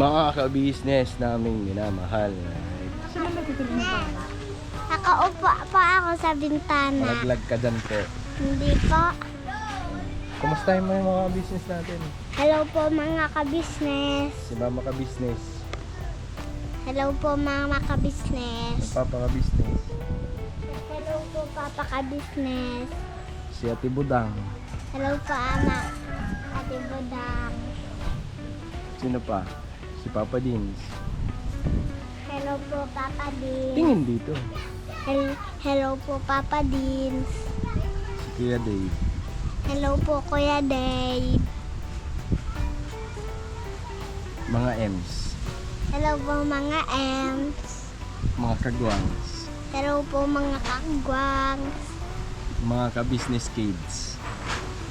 Mga ka-business naming minamahal. Nakaupo pa ako sa bintana. Malaglag ka dyan po. Hindi po. Kumusta mo yung mga business natin? Hello po mga ka-business. Si Mama ka-business. Hello po mga ka-business. Si Papa ka-business. Hello po papa ka-business. Si Ate Budang. Hello po anak. Ate Budang. Sino pa? Si Papa Dins. Hello po Papa Dins. Tingin dito. Hello po Papa Dins. Si Kuya Dave. Hello po Kuya Dave. Mga M's. Hello po mga M's. Mga kagwangs. Hello po mga kagwangs. Mga ka-business kids.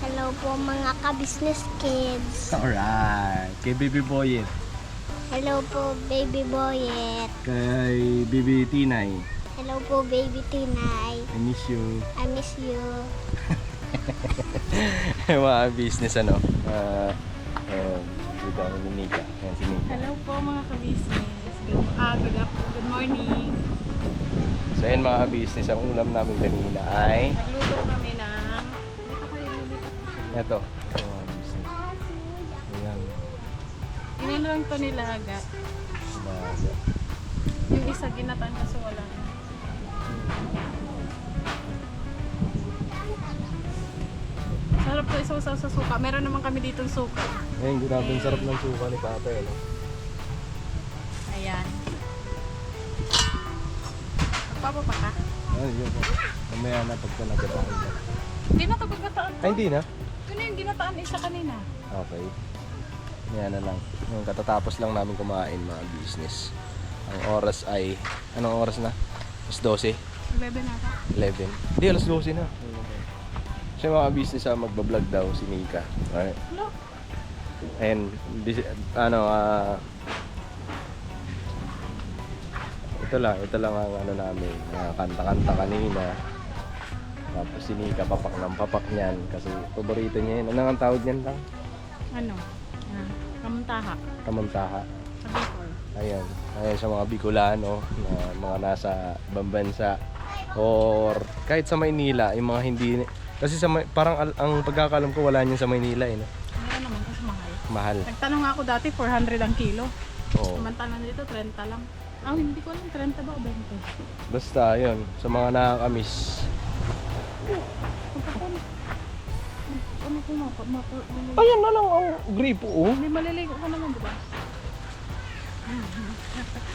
Hello po mga ka-business kids. Alright. Kay Baby Boyet. Hello po baby boyet. Kay Baby Tinay. Hello po baby Tinay. I miss you. I miss you. Mga business ano. Dito ang Nika. Yan si Nika. Hello po mga ka-business. Good morning. So yan mga business, ang ulam namin kanina ay Nagluto kami ng... Dito kayo luto. ito. Mga business. Ayan. Inano lang to nilaga. Baga. Yung isa ginataan kaso wala. Sarap to isaw-saw sa suka. Meron naman kami ditong suka. Ayun, grabe ang sarap ng suka ni Papa. Ano? Ayan. Magpapapa ka? Ayun, yun. Mamaya na pagka nagataan na. Hindi na ito pagkataan to. Ay, hindi na? Ito na yung ginataan isa kanina. Okay. Yan na lang. Yung katatapos lang namin kumain mga business. Ang oras ay, anong oras na? Alas 12? 11 na ata. 11? Hindi, alas 12 na. Siya mga business magbablog daw si Nika. Alright. Hello. And ito lang ang ano namin, kanta-kanta kanina. Tapos si Nika papak ng papak niyan kasi paborito niya yun. Ano ang tawag niyan lang? Ano? Kamuntaha. Kamuntaha. Sa Bicol. Ayan. Ayan sa mga Bicolano, na mga nasa ibang bansa or kahit sa Maynila, yung mga hindi kasi parang ang pagkakalam ko wala niyan sa Maynila eh. No? Meron naman kasi mahal. Mahal. Nagtanong ako dati 400 ang kilo. Oo. Samantalang dito 30 lang. Ah, hindi ko alam 30 ba o 20? Basta yun, sa mga nakakamiss. Ayan na lang ang gripo oh. Hindi maliligo ka naman, diba?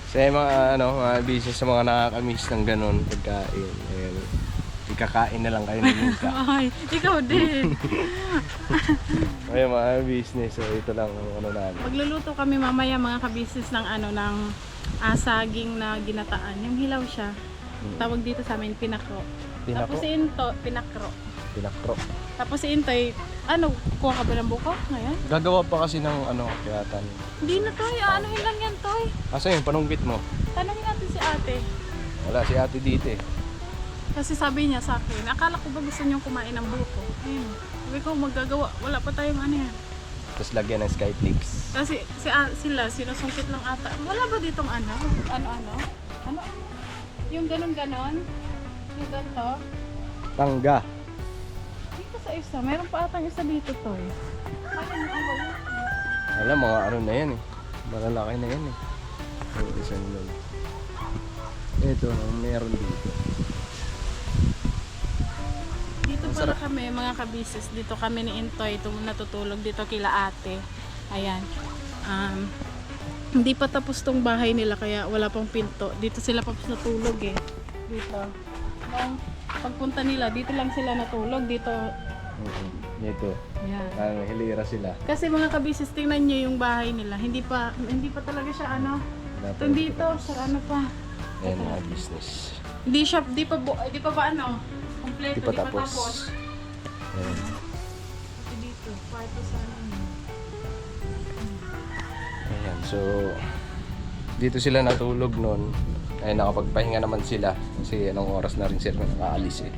Sa mga business sa mga nakakamiss ng ganun pagkain. Ayan. Ikakain na lang kayo ng Nika. Ay, ikaw din. Ayan mga business, so ito lang ang ano namin. Magluluto kami mamaya mga kabisnes ng ng saging na ginataan. Yung hilaw siya. Tawag dito sa amin, pinakro. Pinakro? Tapos si Into, pinakro. Pinakro. Tapos si Intoy, kuha ka ba ng buko ngayon? Gagawa pa kasi ng kayatan. Hindi na Toy, anuhin lang yan Toy. Asa yun, panunggit mo? Tanongin natin si ate. Wala si ate dito eh. Kasi sabi niya sa akin, akala ko ba gusto niyong kumain ng buko? Ayun. Sabi ko, magagawa, wala pa tayong yan. Tapos lagyan ng skyflakes. Kasi sila, sinusungkit lang ata. Wala ba ditong ano? Ano? Yung ganon-ganon? Yung ganito? Tangga. Dito sa isa, meron pa atang isa dito to eh. Alam, mga ano na yan eh. Malalaki na yan eh. Yung isa nila. Ito, meron dito. Dito pala kami, mga kabisis. Dito kami ni Intoy, natutulog dito kila ate. Ayan. Hindi pa tapos tong bahay nila, kaya wala pang pinto. Dito sila pa natulog eh. Dito. Nung pagpunta nila, dito lang sila natulog. Dito. Dito. Ayan. Hilira sila. Kasi mga kabisis, tingnan nyo yung bahay nila. Hindi pa talaga siya Itong dito, sa ano pa. Ayan mga business. Di pa ba kompleto, Di pa tapos. Ayan. Dito, kwarto sa Ayan, so dito sila natulog noon. Ay nakapagpahinga naman sila kasi anong oras na rin sila nakaalis eh.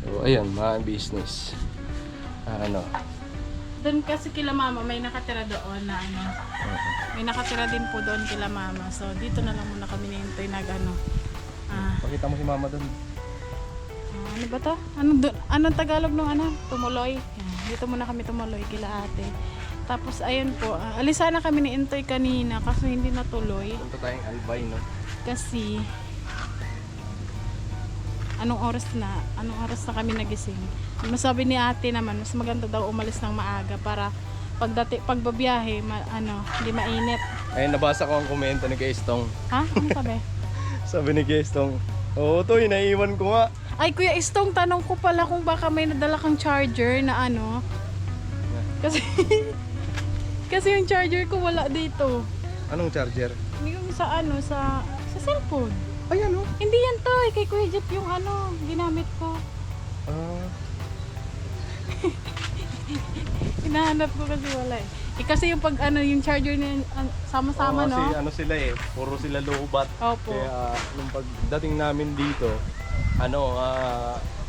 So ayan, mga business. Doon kasi kila mama, may nakatira doon na ano. May nakatira din po doon kila mama. So, dito na lang muna kami nihintay Pakita mo si mama doon. ano ba to? Anong Tagalog nung ano? Tumuloy. Yan. Dito muna kami tumuloy kila ate. Tapos ayun po, alisana kami ni Intoy kanina kasi hindi natuloy. Punta tayong Albay, no? Kasi anong oras na kami nagising. Sabi ni ate naman, mas maganda daw umalis ng maaga para pagbabiyahe, hindi mainit. Ayun, nabasa ko ang komento ni Kestong. Ha? Ano sabi? Sabi ni Kestong, oo, Toy, naiiwan ko nga. Ay, Kuya Istong, tanong ko pala kung baka may nadala kang charger na ano. Kasi kasi yung charger ko wala dito. Anong charger? Yung sa cellphone. Ay, ano? Hindi yan to, kay Kuya Jeff yung ginamit ko. Hinahanap ko kasi wala eh. Kasi yung yung charger niya sama-sama, no? Kasi sila eh, puro sila low-bat. Opo. Kaya nung pagdating namin dito,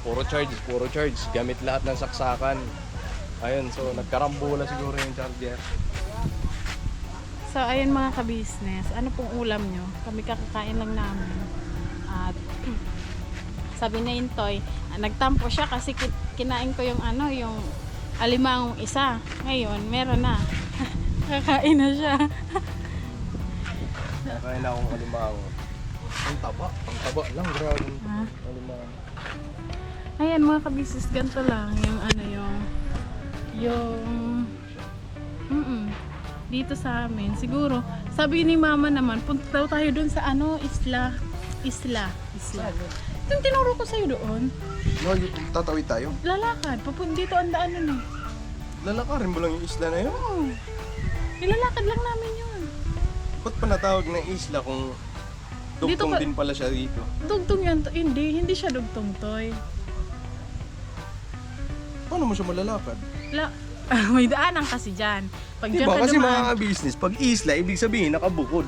puro charge. Gamit lahat ng saksakan. Ayun, so nagkarambola siguro yung charger. So, ayun mga ka-business, ano pong ulam nyo? Kami kakakain lang namin. At sabi na Intoy, nagtampo siya kasi kinain ko yung yung alimangong isa. Ngayon, meron na. Kakain na siya. Kakain na akong alimango. Ang taba lang, grabe. Ha? Alimango. Ayan mga ka-business, ganito lang dito sa amin. Siguro, sabi ni mama naman, punta daw tayo doon sa isla. Yung tinuro ko sa'yo doon. No, tatawid tayo. Lalakad. Dito ang daan nun eh. Lalakarin mo lang yung isla na yun. Oo. Nilalakad lang namin yun. Ba't pa natawag na isla kung dugtong din pala siya dito? Dugtong yan. Hindi siya dugtong, Toy. Paano mo siya malalakad? May daanan kasi dyan. Pag dyan Diba ka kasi dumaan, mga business, pag isla, ibig sabihin nakabukod.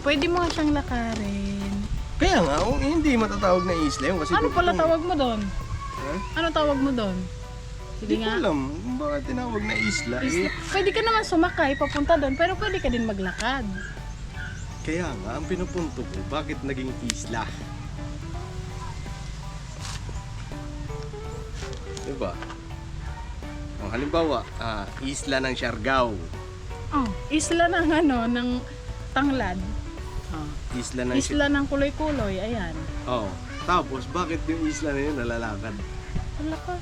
pwede mo siyang lakarin. Kaya nga, hindi matatawag na isla yun kasi Ano pala tawag mo doon? Ha? Ano tawag mo doon? Sige Hindi ko nga. alam kung bakit tinawag na isla. Isla. Pwede ka naman sumakay papunta doon, pero pwede ka din maglakad. Kaya nga, ang pinupunto ko, bakit naging isla? Diba? Ang halimbawa, isla ng Siargao. Oh, isla ng ng Tanglad. Oh. Isla ng Kuloy-Kuloy, ayan. Oh. Tapos, bakit yung isla na yun nalalakad? Wala ka.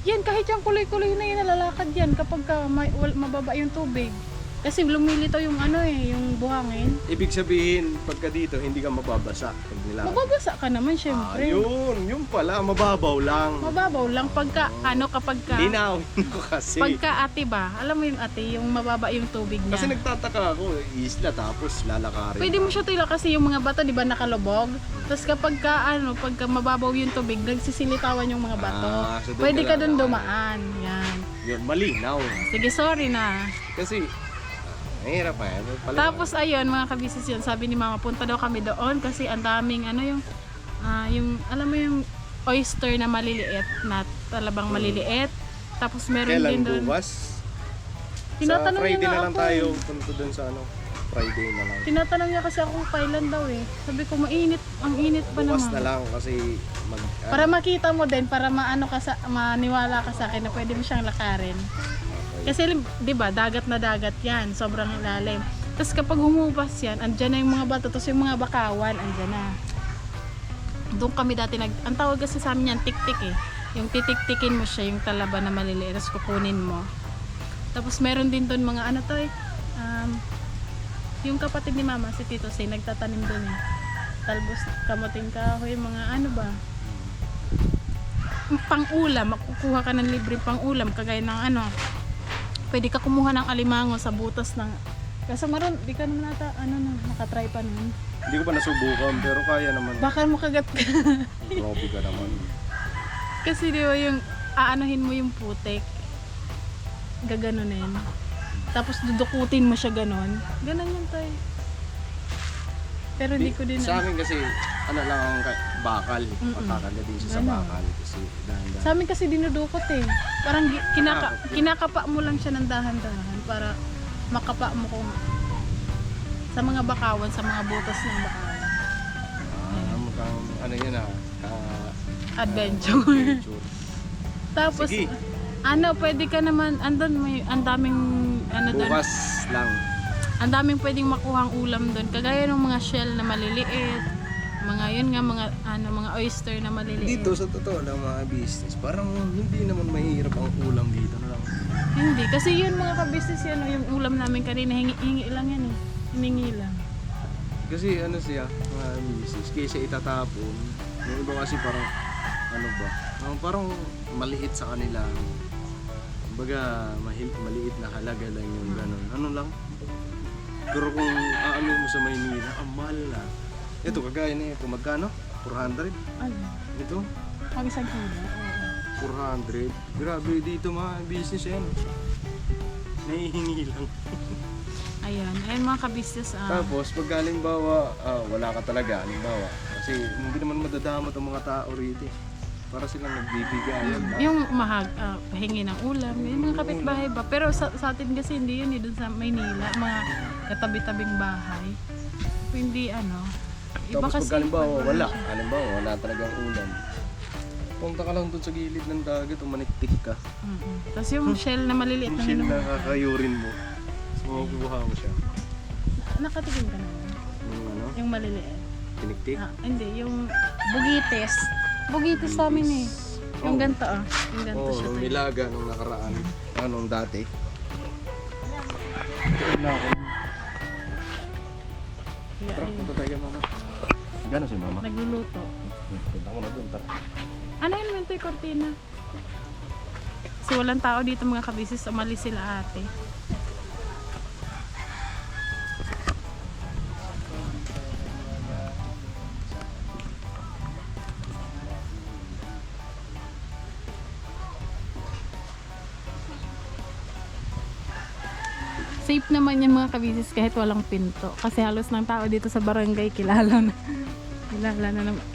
Yan, kahit yung Kuloy-Kuloy na yun, nalalakad yan kapag mababa yung tubig. Kasi lumilitaw yung yung buhangin. Ibig sabihin, pagka dito, hindi ka mababasa pag nilakad. Mababasa ka naman, syempre. Yun pala, mababaw lang. Mababaw lang pagka, kapag ka... Linawin ko kasi. Pagka ate ba, alam mo yung ate, yung mababa yung tubig niya. Kasi nagtataka ako, isla tapos lalakarin. Pwede mo siya tila kasi yung mga bato, di ba, nakalubog. Tapos kapag pagka mababaw yung tubig, nagsisilitawan yung mga bato. So doon Pwede ka lang dun dumaan. Yan. Yun, malinaw. Sige, sorry na. Kasi, mahirap pa yan. Tapos ayun, mga kabisis yun, sabi ni mama, punta daw kami doon kasi ang daming yung alam mo yung oyster na maliliit, na talabang maliliit. Tapos meron din kailan doon. bukas? Sa Tinatanong Friday niya na nga lang ako. tayo. Punta dun sa Friday na lang. Tinatanong niya kasi ako kailan daw eh. Sabi ko mainit, ang init pa Bukas naman. na lang kasi Para makita mo din, para maniwala ka sa akin na pwede mo siyang lakarin. Kasi 'di ba, dagat na dagat 'yan, sobrang lalim. Tapos kapag humupas 'yan, andyan na yung mga bato, tapos yung mga bakawan andyan na. Doon kami dati ang tawag kasi sa amin yan tik-tik eh. Yung titik-tikin mo siya, yung talaba na maliliit, tapos kukunin mo. Tapos meron din doon mga yung kapatid ni mama, si Tito Say, nagtatanim doon eh. Talbos, kamuting kahoy, mga ba? Pang-ulam, makukuha ka ng libreng pang-ulam, kagaya ng pwede ka kumuha ng alimango sa butas ng... Kasi maroon, di ka naman nata, nakatry pa nun. Hindi ko pa nasubukan, pero kaya naman. Baka makagat ka. Grabe ka naman. Kasi di ba yung aanohin mo yung putik, gaganunin. Tapos dudukutin mo siya ganon. Ganon yun tayo. Pero hindi ko din Sa amin kasi, ano lang ang bakal. Pagkakagaling siya sa Ganun. bakal. Kasi dahan-dahan. Sa amin kasi dinudukot eh. Parang kinakapa mo lang siya ng dahan-dahan para makapa mo kung sa mga bakawan, sa mga butas ng bakawan. Mukhang ano yun Adventure. adventure. Tapos, Sige. pwede ka naman, andun may, ang daming, doon, Bukas lang. ang daming pwedeng makuhang ulam doon. Kagaya ng mga shell na maliliit, mga yun nga, mga oyster na maliliit. Dito sa totoo lang mga business, parang hindi naman mahirap ang ulam dito na lang. Hindi, kasi yun mga ka-business yan, yung ulam namin kanina, hingi lang yan eh. Hiningi lang. Kasi ano siya, mga business, kaysa itatapon, yung iba kasi parang, ano ba, parang maliit sa kanila. Kumbaga, maliit na halaga lang yung gano'n. Ano lang? Pero kung aano mo sa Maynila, ang mahal na. Ito, kagaya na ito, magkano? 400? Ano? Ito, Pag isang kilo? 400. Grabe dito mga business yan. Nahihingi lang. Ayan mga ka-business. Tapos, pag halimbawa, wala ka talaga, halimbawa. Kasi hindi naman madadamot ang mga tao rito. Para silang nagbibigayan. Yung pahingi ng ulam, yung mga kapitbahay ba. Pero sa atin kasi hindi yun, doon sa Maynila, mga katabi-tabing bahay. Hindi iba Tapos kasi. pag halimbawa, wala talagang ulam. Punta ka lang dun sa gilid ng dagat, umaniktik ka. Tapos yung shell na maliliit Yung na shell na hinuha. kakayurin mo. So, makukuha mo siya. Nakatikim ka naman. Yung ano, Yung maliliit. tiniktik. Hindi, yung bugites. Bugites sa amin eh. Yung Oh. ganito Yung ganito Oo, siya. nung tayo. nilaga, nung nakaraan. Nung dati. Kaya, Tara, ayun, punta tayo mama. Gano'n si mama? nagluluto. Punta ko na dun, tara. Ano yun, Minto, yung kortina? Kasi walang tao dito mga kabisis, umalis sila ate. Safe naman yung mga kabisis kahit walang pinto. Kasi halos ng tao dito sa barangay kilala na.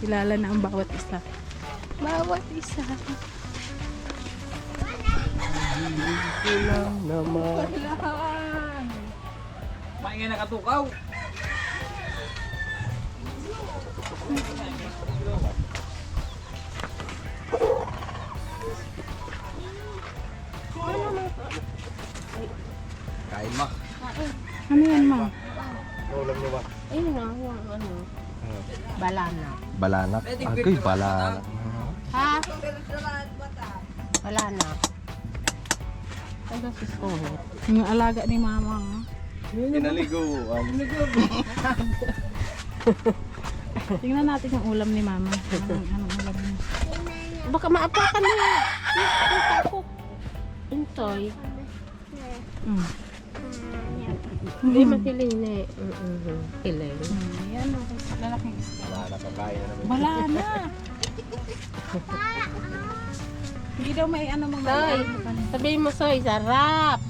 Kilala na ang bawat isa. Bawat isa. Kulang naman. Maingay na katukaw. Kain ma. Ano yan, ma? Ulam niyo ba? Ayun na, yung balana. Balanak. Agoy, balanak. Ha? Balana. Ano si Sconet? Yung alaga ni mama. Pinaliguan. Tingnan natin yung ulam ni mama. Anong ulam niya? Baka maapakan na yan. Intoy. Hindi matiling na eh. Tiling. Ayan, lalaking isda. Balanak, kakain na naman. Wala na. Hindi daw may mga Soy, sabihin mo Soy, sarap.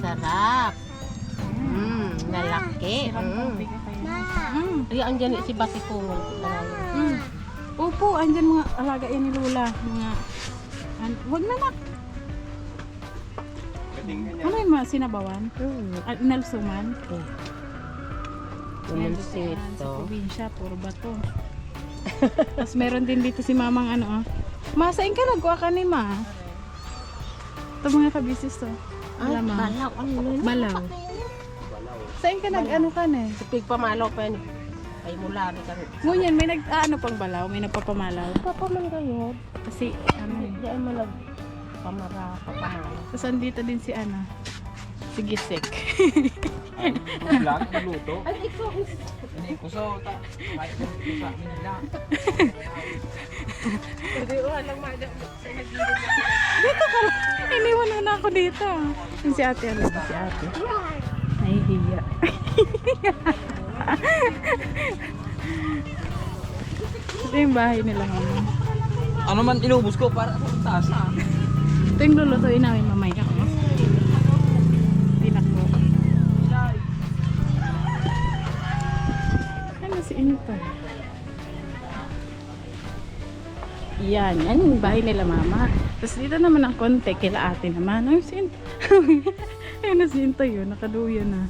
Sarap. Lalaki. Ay, andyan si Batikungol. Opo, andyan mga alaga yan ni Lola. Wag na nak. Gating ka niya. Ano yung mga sinabawan? Inalsuman? Naman Sa sito. probinsya, puro bato. Tapos meron din dito si mamang Masain ka, nagkuha ka ni ma. Ito mga kabisis to. Ay, Alam mo. balaw. Ano yun? Balaw. Sain ka nag-ano ka na eh. Pig pamalaw pa yun. Ay, mula rin kami. Ngunyan, may pang balaw, may nagpapamalaw. Papa man kayo. Kasi Hindi ay malag pamalaw. Tapos andito din si si Gisek. Vlog, luto. Ay, ikaw. Ini ko so kahit sa amin nila. Hindi ko alam madam. Iniwan na ako dito. Yung si ate, si ate. Nahihiya. Ito yung bahay nila mama. Ano man inubos ko para sa taas na. Ito yung lulutuin namin mamaya. Tinakbo. Ano si Intay. Yan yung bahay nila mama. Tapos dito naman ang konti, kila ate naman. Ayun si Intay. Ayun na si Intay yun, nakaduyan na.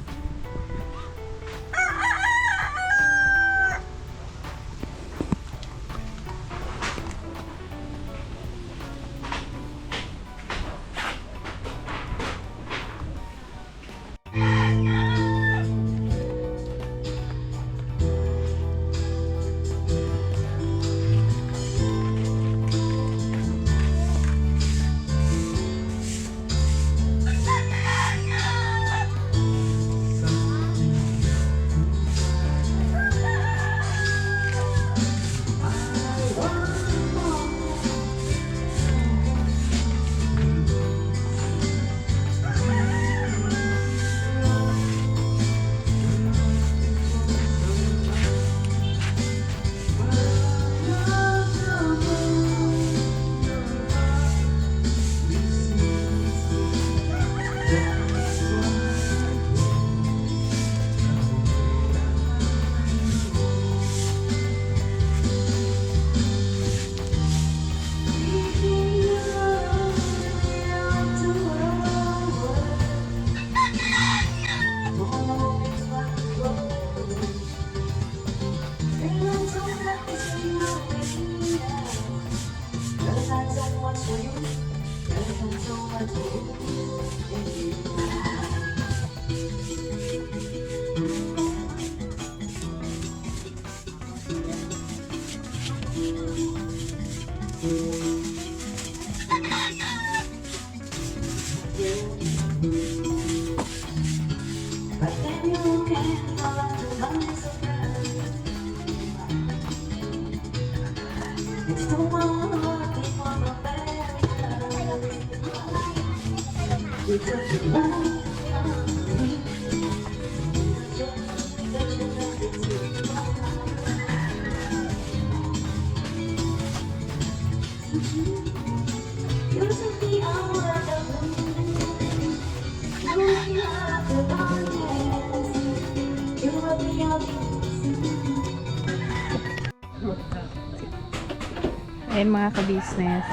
Ayan mga ka-business.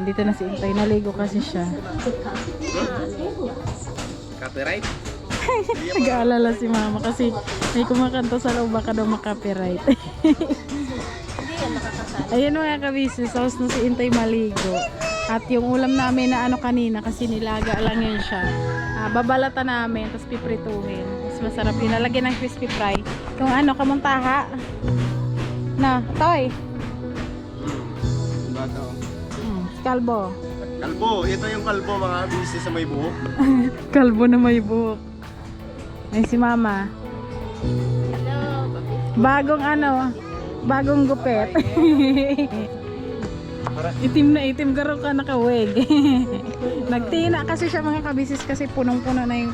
Dito na si Intay. Naligo kasi siya. Copyright? Nag-aalala si mama kasi may kumakanta sa loob, baka daw makapiright. Ayan mga ka-business. Tapos na si Intay maligo. At yung ulam namin na ano kanina kasi nilaga lang yun siya. Babalatan namin. Tapos piprituhin. Mas masarap yun. Nalagyan ng crispy fry. Yung ano, kamuntaha. Na, toy. Kalbo. Kalbo, ito yung kalbo mga business sa may buhok. Kalbo na may buhok. Ay si mama. Bagong ano, bagong gupet. Itim na itim, garo ka nakaweg. Nagtina kasi siya mga kabisis kasi punong-puno na yung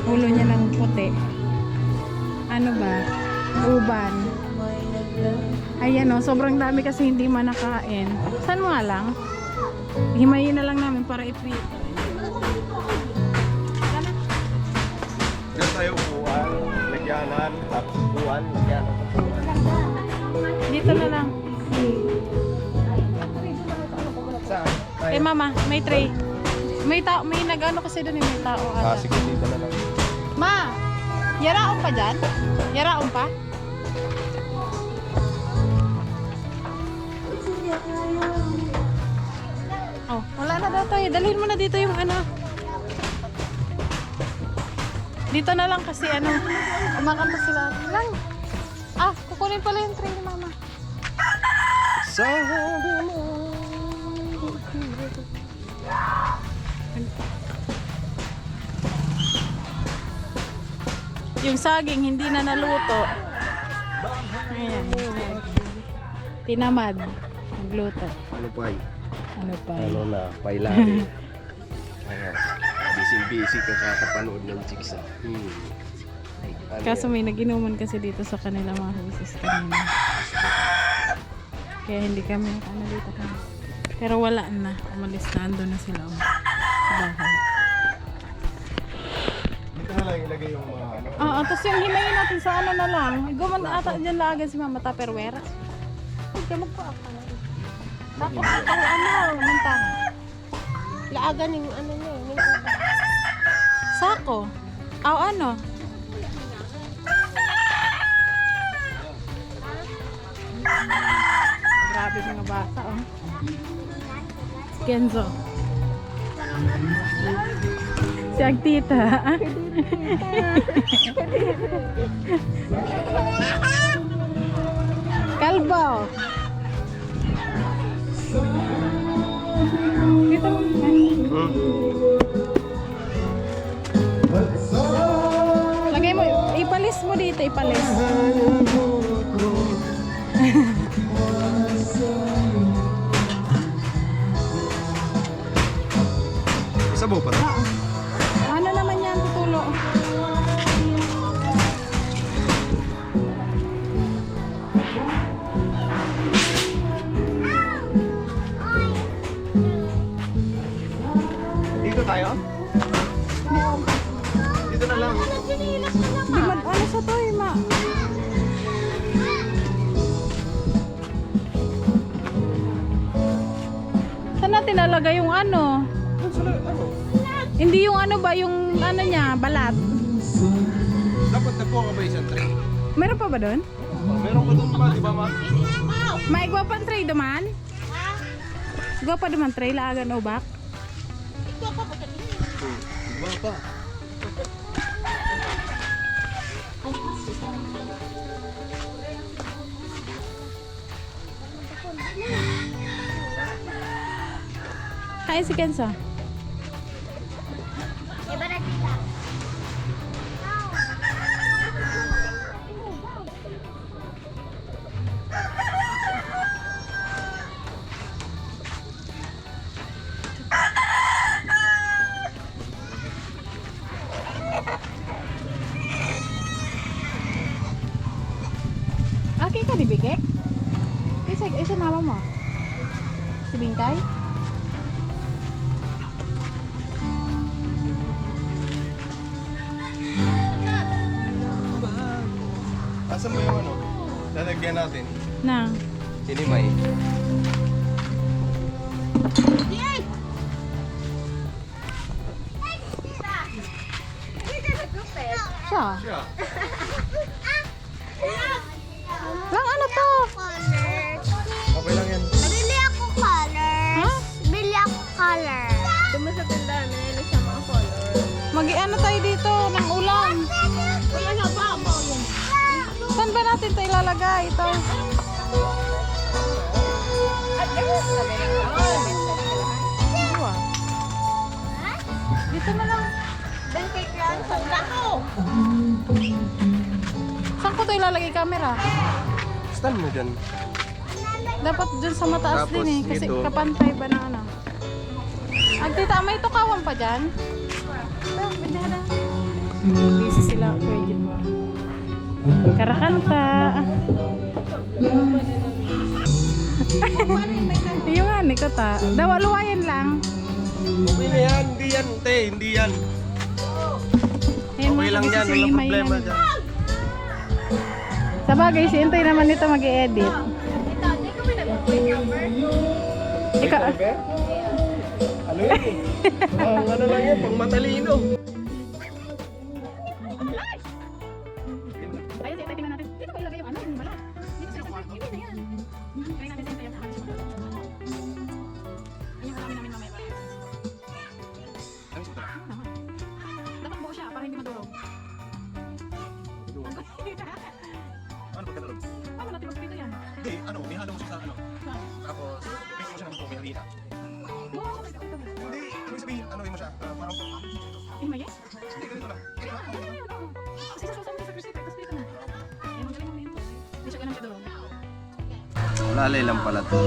ulo niya ng puti. Ano ba? Uban. Ayan o, sobrang dami kasi hindi man nakain. Saan mo nga lang? Himayin na lang namin para iprito. Diyan tayo upuan, lagyanan, tapos upuan, lagyanan, upuan. Dito na lang. Saan? Eh mama, may tray. May tao, may nag-ano kasi doon may tao ata. Sige, dito na lang. Ma, yaraon pa dyan? Yaraon pa? Oh, wala na daw tayo. Dalhin mo na dito yung ano. Dito na lang kasi ano, kumakanta sila. Lang. Kukunin pala yung tray ni mama. Yung saging hindi na naluto. Ayan. Tinamad. Nagluto. Ano pa yun? Ano pa? Ano na, pailari. Busy-busy ka kakapanood ng chicks. Kaso may nag-inuman kasi dito sa kanila mga business kanina. Kaya hindi kami ano dito kami. Pero wala na. Umalis na. Ando na sila sa bahay. Ito na lang ilagay yung mga ano. Oo, tapos yung himayin natin sa ano na lang. Guman ata dyan lagan si Mama Tupperware. Huwag ka magpaaka. Tapos ang ano, mantang. Laagan yung ano niya, yung uba. Sako. Aw ano? Grabe mga bata, oh. Kenzo. Si Agtita. Kalbo. Dito mo. Lagay mo, ipalis mo dito, ipalis. Isabaw pa. Ano naman yan, tutulo? Dito tayo? Dito na lang. Di man, ano sa to, ma? Saan natin nalagay yung ano? Ano? Hindi yung ano ba, yung ano niya, balat. Dapat na po ka ba isang tray? Meron pa ba doon? Meron ka doon ba, di ba ma? May gwa pa tray duman? Gwa pa duman tray, laagan o bak? Diba pa? Kain si Kenzo. Iba na kita. Okay ka di Bigek? Isa nama mo. Si Bingkay? Asan mo yung ano? Lalagyan natin. Na. Sinimay. Siya. Siya. Lang ano to? Colors. Okay lang yan. Bili ako colors. Ha? Bili ako color. Tuma sa tindahan, nilili siya mga color. Mag-ano tayo dito ng ulam? Wala na ba ako? Saan ba natin ito ilalagay? Ito. Dito ah. Dito na lang. Dan kay Clan sa ako. Saan ko ito ilalagay camera? Stand mo dyan. Dapat dun sa mataas Tapos din eh. Kasi dito. kapantay ba ng ano? Agtita, may tukawan pa dyan? Busy sila. Pwede mo. Karakanta. Yung ano ko ta. Dawaluwayan lang. Okay na yan. Hindi yan. Te, hindi yan. Ayun, Okay lang yan. kasi Walang may problema ano. dyan. Sa bagay, si Intoy naman nito mag-i-edit. Ikaw, Ano yan eh? Ang ano lang yan, pang matalino. ayun, si Intoy, tingnan natin. Dito ko ilagay yung ano, yung balat. Dito sa kwarto. Hindi na yan. Try natin si Intoy yung kakalis mo. Ayun, marami namin mamaya para. Dapat buo siya para hindi madurog. Ano pagkadalog? Wala natin magpito yan. Hindi, ano, ihalo mo siya sa ano. Tapos, bigyan mo siya ng buko, may halina. Buo ko sa ito. Hindi, ibig sabihin, ano mo siya, parang, Himayin? hindi, ganito lang. Kasi sa susunod sa Christy, tapos dito na. Ayun, magaling mo yun. Hindi siya ganun kadurog. Lalay lang pala to.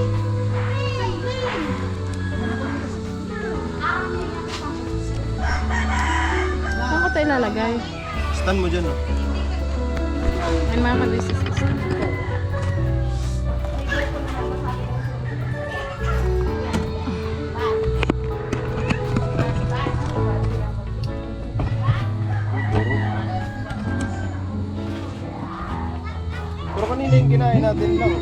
Saan ko ito ilalagay? Stand mo dyan, oh. Ayun mga kadrisis. natin lang.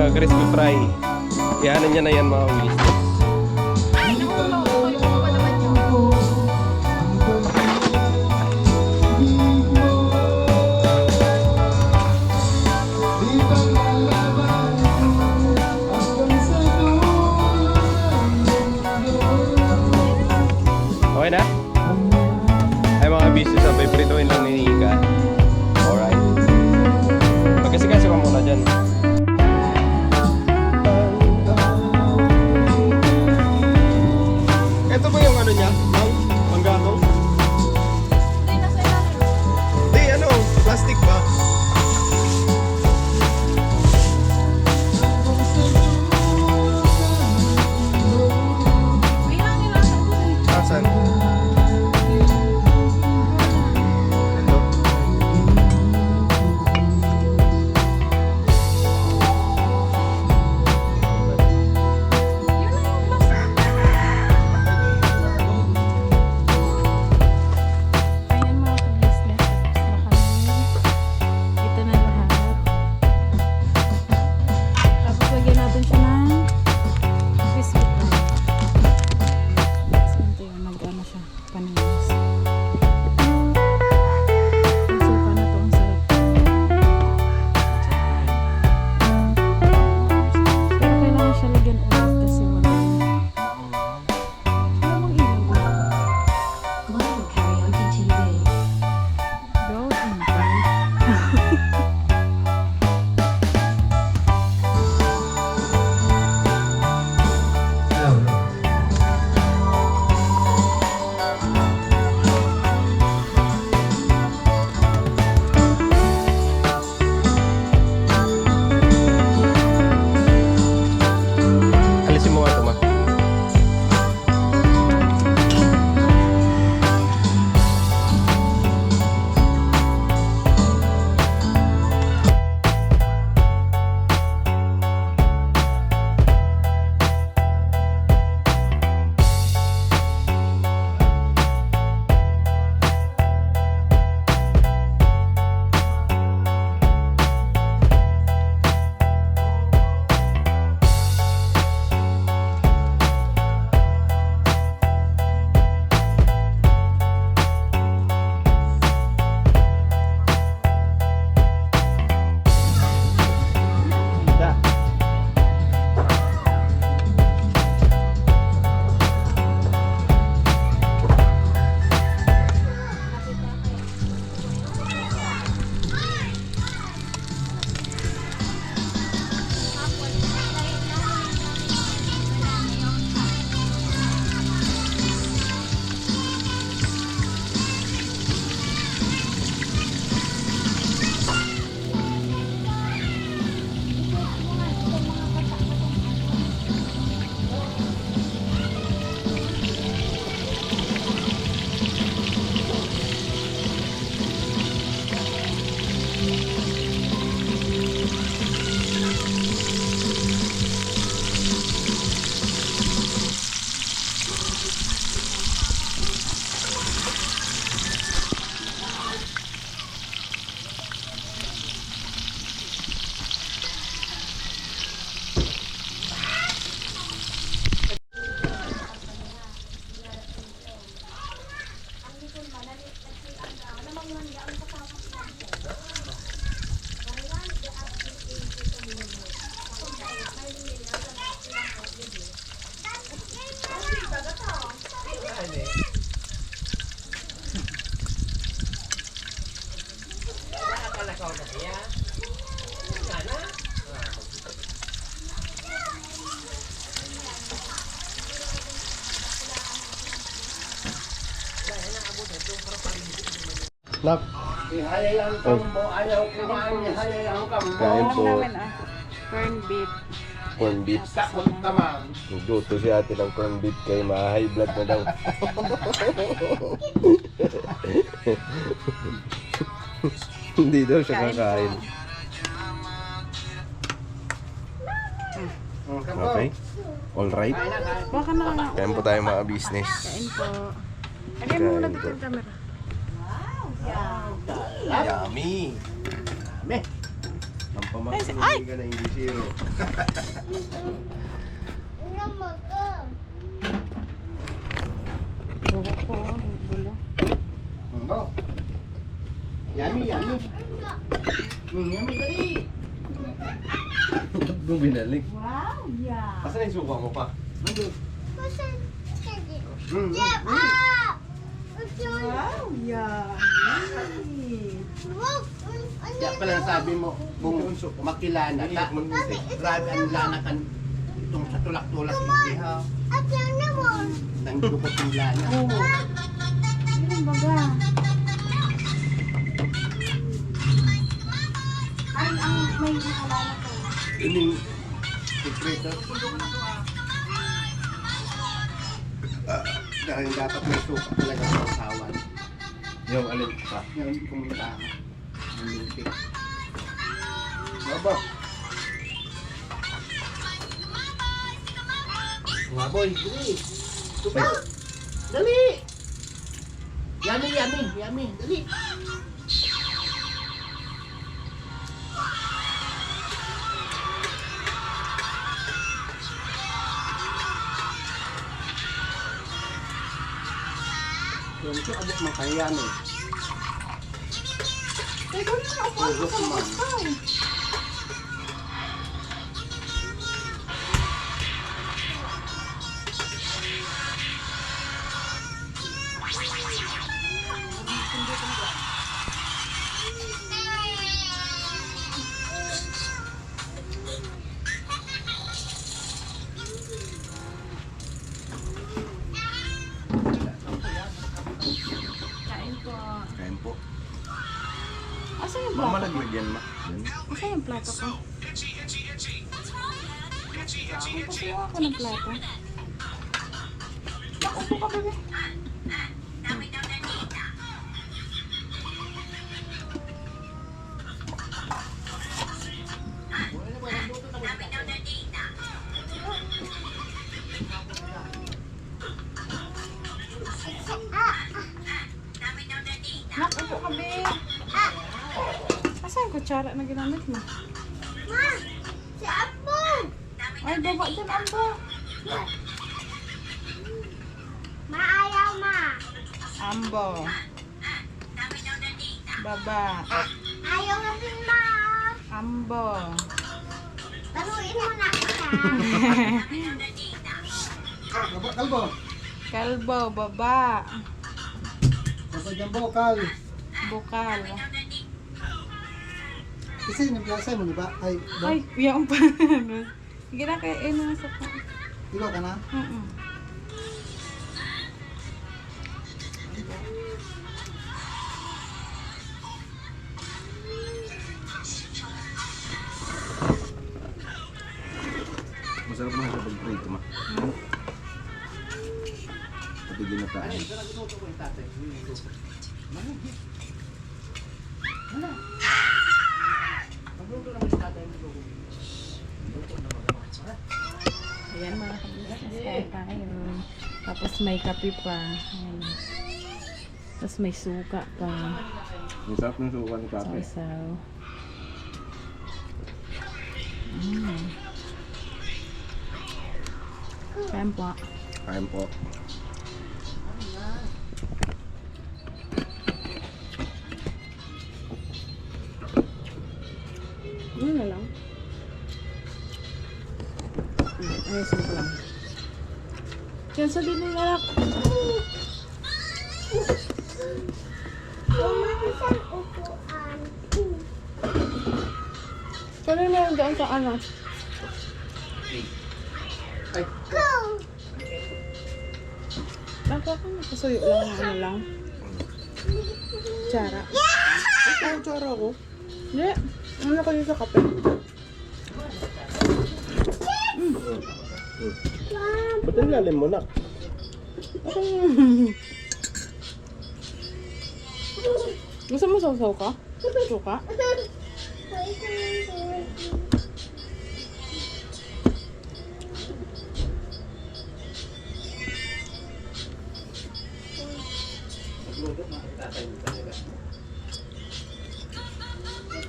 Crispy fry. Ihanan niya na yan mga wisdom. Okay na? Ay mga business na paboritoin lang ni Ika. Alright. Magkasikaso ka muna dyan. Nak. Kain po. Corn beef. Corn beef. Nagluto si ate ng corn beef kay ma-high blood na daw. Hindi daw siya kakain. Okay. Alright. Baka na nga. Kain po tayo mga business. Kain po. Lagay mo muna dito yung camera. Yummy! Yummy! Ang pamagpapaliga na hindi zero. Buko po. Bulo. Yummy, yummy! Yummy, dali! Ba't mo binalik? Wow, yeah. Asan yung suka mo pa? Nandun. Wow, yeah. Kaya pala sabi mo, kung makilana ka, grabe ang lana kan itong sa tulak-tulak hindi ha. Nang lukot yung lana. Ano baga? Ay, ang may nakalala ko. Yun yung secreto. Dahil dapat may suka talaga sa usawan. Yung alin pa. Yung pumunta ako. Ang limpik. Baba. Mga boy, dali. Suka. Dali. Yummy, yummy, yummy. Dali. Yung ito, abot man kaya ano. Teka na, ako ang Ubos man. Kain po. Kain po. Asan yung Mama plato ko? naglagyan ma. Yan. Asan yung plato ko? Pakuha ako ng plato. Nakupo ka, bebe. Nakupo ka, bebe. Asan yung kutsara na ginamit mo? Si Ambong! Ay, baba dyan, Ambo. Maayaw, ma. Ambo. Baba. Ayaw nga din, ma. Ambo. Taruin mo na kita. Kalbo. Kalbo, baba. Kapag yung bokal. Bukal. Kasi nabiyasay mo, di ba? Ay, Ay, yung pa. Sige na kayo, nasa pa. ikaw ka na? Masarap na siya pag-prito ma. Pati ginataan. Ayan mga kabisnes, kain tayo. Tapos may kape pa. Ayan. Tapos may suka pa. Masarap ng suka ni Kape. Saw-saw. Kain po. Kain po. Ano na lang? Ayusin ko lang. Yan sa din nila. Umasan upuan. Kano meron doon sa ano? Go! Nako ako nakasuyo lang ng ano lang. Tsara. Ang tsara ko. Hindi. Ano ko dito sa kape? Ba't ang lalim mo na? Gusto mo sausaw ka? Suka?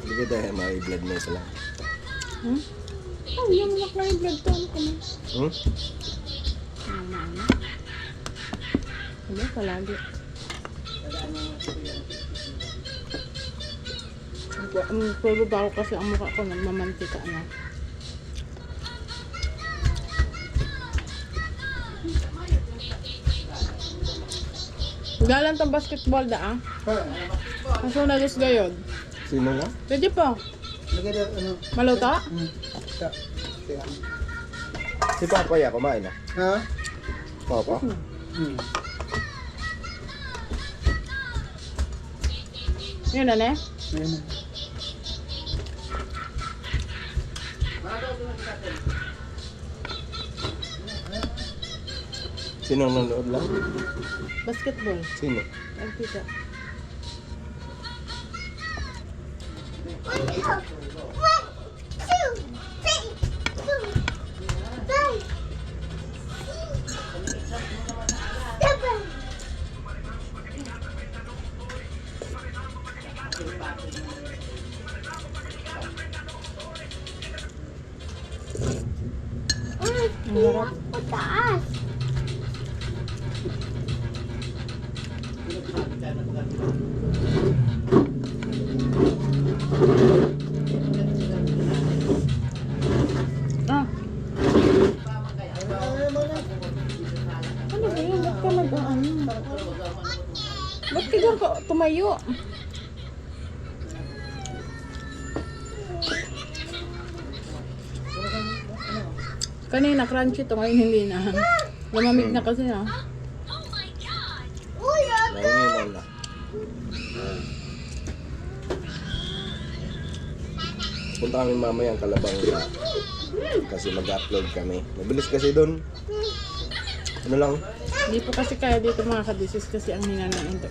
Hindi tayo ma-blood na isa lang. Hmm? Oh, yung naklay blood to. Ano ka na? Hmm? Ano? Hindi, palagi. Pero ba ako kasi ang mukha ko nagmamantika na. Galang tong basketball da ah. Aso na dos gayod. Sino na? Pwede po. Maluto? Si Papa ya, kumain na. Ha? Papa? Yun na ne? Sino ang nanonood lang? Basketball. Sino? Ang tita. Ang harap. Taas. Ah. Ano ba yun? Ba't ka nag-ano? Ba't ka dyan ka tumayo? Kanina crunchy to, ngayon hindi na. Lamamig na kasi ha. Nanginginan na. Punta kami mamaya ang Kalabang na. Kasi mag-upload kami. Mabilis kasi doon. Ano lang? Hindi po kasi kaya dito mga kadisis kasi ang hina ng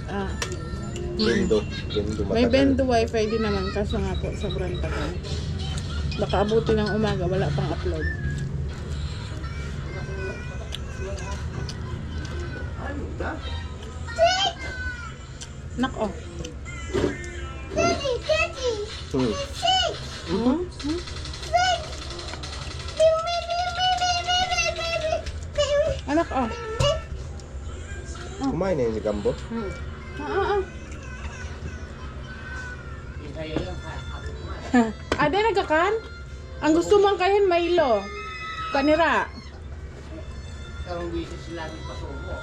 Bendo. Bendo matagal. may bendo wifi din naman kaso nga po sobrang tagal. Baka abuti ng umaga, wala pang upload. Nak oh. Hmm. Anak oh. Kumain na yun si Kambo. Ah. Ade nagkakan? Ang gusto mong kain Milo. Kanira. Karong bisis sila ng pasubo.